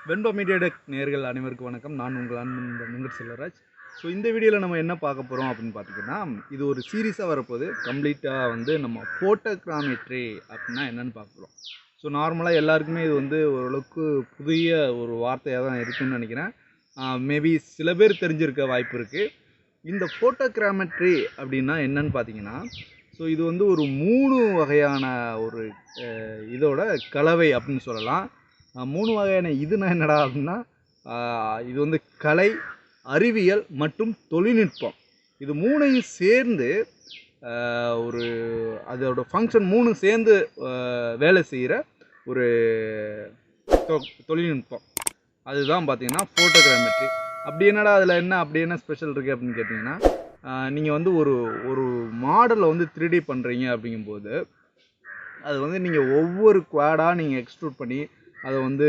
வெண்பா media tech நேயர்கள் அனைவருக்கும் வணக்கம். நான் உங்கள் அன்பன் செல்வராஜ். ஸோ இந்த வீடியோவில் நம்ம என்ன பார்க்க போகிறோம் அப்படின்னு பார்த்தீங்கன்னா, இது ஒரு சீரீஸாக வரப்போகுது. கம்ப்ளீட்டாக வந்து நம்ம ஃபோட்டோகிராமெட்ரி அப்படின்னா என்னென்னு பார்க்க போகிறோம். ஸோ நார்மலாக எல்லாருக்குமே இது வந்து ஓரளவுக்கு புதிய ஒரு வார்த்தையாக தான் இருக்குதுன்னு நினைக்கிறேன். மேபி சில பேர் தெரிஞ்சிருக்க வாய்ப்பு இருக்குது. இந்த ஃபோட்டோகிராமெட்ரி அப்படின்னா என்னன்னு பார்த்தீங்கன்னா, ஸோ இது வந்து ஒரு 3 வகையான ஒரு இதோட கலவை அப்படின்னு சொல்லலாம். 3 வகையான இதுனா என்னடா அப்படின்னா, இது வந்து கலை, அறிவியல் மற்றும் தொழில்நுட்பம். இது 3யும் சேர்ந்து ஒரு அதோட ஃபங்க்ஷன் 3 சேர்ந்து வேலை செய்கிற ஒரு தொழில்நுட்பம். அதுதான் பார்த்தீங்கன்னா ஃபோட்டோகிராமெட்ரி. அப்படி என்னடா அதில் அப்படி என்ன ஸ்பெஷல் இருக்குது அப்படின்னு கேட்டிங்கன்னா, நீங்கள் வந்து ஒரு மாடலை வந்து 3D பண்ணுறீங்க அப்படிங்கும்போது, அது வந்து நீங்கள் ஒவ்வொரு குவாடாக நீங்கள் எக்ஸ்ட்ரூட் பண்ணி அதை வந்து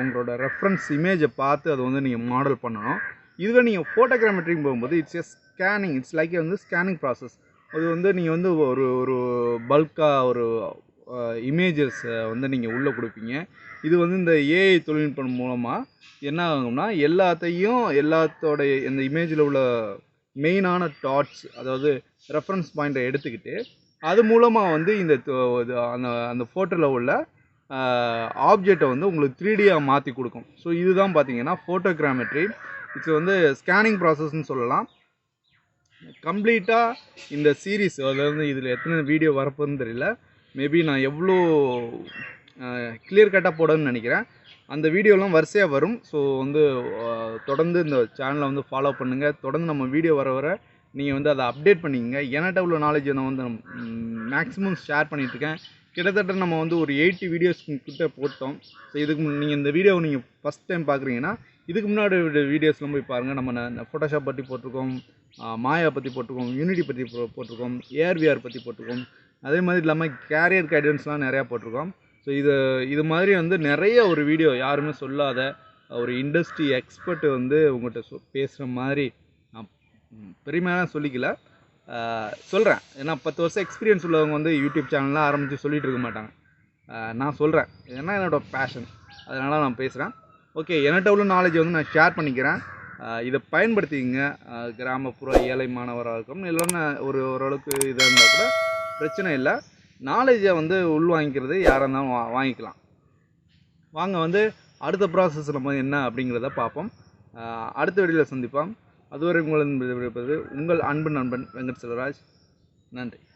உங்களோட ரெஃபரன்ஸ் இமேஜை பார்த்து அதை வந்து நீங்கள் மாடல் பண்ணணும். இதுவே நீங்கள் ஃபோட்டோகிராமெட்ரிக்கு போகும்போது it's a scanning. It's like வந்து ஸ்கேனிங் ப்ராசஸ். அது வந்து நீங்கள் வந்து ஒரு பல்காக ஒரு இமேஜஸை வந்து நீங்கள் உள்ளே கொடுப்பீங்க. இது வந்து இந்த ஏஐ தொழில்நுட்பம் மூலமாக என்ன ஆகும்னா, எல்லாத்தோடைய இந்த இமேஜில் உள்ள மெயினான டாட்ஸ், அதாவது ரெஃபரன்ஸ் பாயிண்ட்டை எடுத்துக்கிட்டு அது மூலமாக வந்து அந்த ஃபோட்டோவில் உள்ள ஆப்ஜெக்டை வந்து உங்களுக்கு 3Dயாக மாற்றி கொடுக்கும். ஸோ இதுதான் பார்த்தீங்கன்னா ஃபோட்டோகிராமெட்ரி. இட்ஸ் வந்து ஸ்கேனிங் ப்ராசஸ்ன்னு சொல்லலாம். கம்ப்ளீட்டாக இந்த சீரீஸ், அதாவது இதில் எத்தனை வீடியோ வரப்போன்னு தெரியல. மேபி நான் எவ்வளோ கிளியர் கட்டாக போடணும்னு நினைக்கிறேன். அந்த வீடியோலாம் வரிசையாக வரும். ஸோ வந்து தொடர்ந்து இந்த சேனலை வந்து ஃபாலோ பண்ணுங்கள். தொடர்ந்து நம்ம வீடியோ வர நீங்கள் வந்து அதை அப்டேட் பண்ணிக்கங்க. என்கிட்ட உள்ள நாலேஜை நான் வந்து மேக்ஸிமம் ஷேர் பண்ணிகிட்ருக்கேன். கிட்டத்தட்ட நம்ம வந்து ஒரு 80 வீடியோஸ் கிட்ட போட்டோம். ஸோ நீங்கள் இந்த வீடியோவை நீங்கள் ஃபஸ்ட் டைம் பார்க்குறீங்கன்னா, இதுக்கு முன்னாடி வீடியோஸ்லாம் போய் பாருங்கள். நம்ம ஃபோட்டோஷாப் பற்றி போட்டிருக்கோம், மாயா பற்றி போட்டிருக்கோம், யூனிட்டி பற்றி போட்டிருக்கோம், ஏஆர்விஆர் பற்றி போட்டிருக்கோம். அதே மாதிரி இல்லாமல் கேரியர் கைடன்ஸ்லாம் நிறையா போட்டிருக்கோம். ஸோ இது மாதிரி வந்து நிறைய ஒரு வீடியோ யாருமே சொல்லாத ஒரு இண்டஸ்ட்ரி எக்ஸ்பர்ட் வந்து உங்கள்கிட்ட பேசுகிற மாதிரி நான் பெருமையாக சொல்லிக்கல, சொல்கிறேன். ஏன்னா 10 வருஷம் எக்ஸ்பீரியன்ஸ் உள்ளவங்க வந்து யூடியூப் சேனல்லாம் ஆரம்பித்து சொல்லிகிட்டு இருக்க மாட்டாங்க. நான் சொல்கிறேன், ஏன்னா என்னோடய பேஷன், அதனால் நான் பேசுகிறேன். ஓகே, என்கிட்ட உள்ள நாலேஜை வந்து நான் ஷேர் பண்ணிக்கிறேன். இதை பயன்படுத்திக்கங்க. கிராமப்புற ஏழை மாணவராக இருக்கும், இல்லைன்னா ஓரளவுக்கு இதாக இருந்தால் கூட பிரச்சனை இல்லை. நாலேஜை வந்து உள்வாங்கிக்கிறது யாராக இருந்தாலும் வாங்கிக்கலாம். வாங்க வந்து அடுத்த ப்ராசஸ் நம்ம என்ன அப்படிங்கிறத பார்ப்போம். அடுத்த வீடியோவில் சந்திப்போம். அதுவரை உங்கள் அன்பு நண்பன் வெங்கட் செல்வராஜ். நன்றி.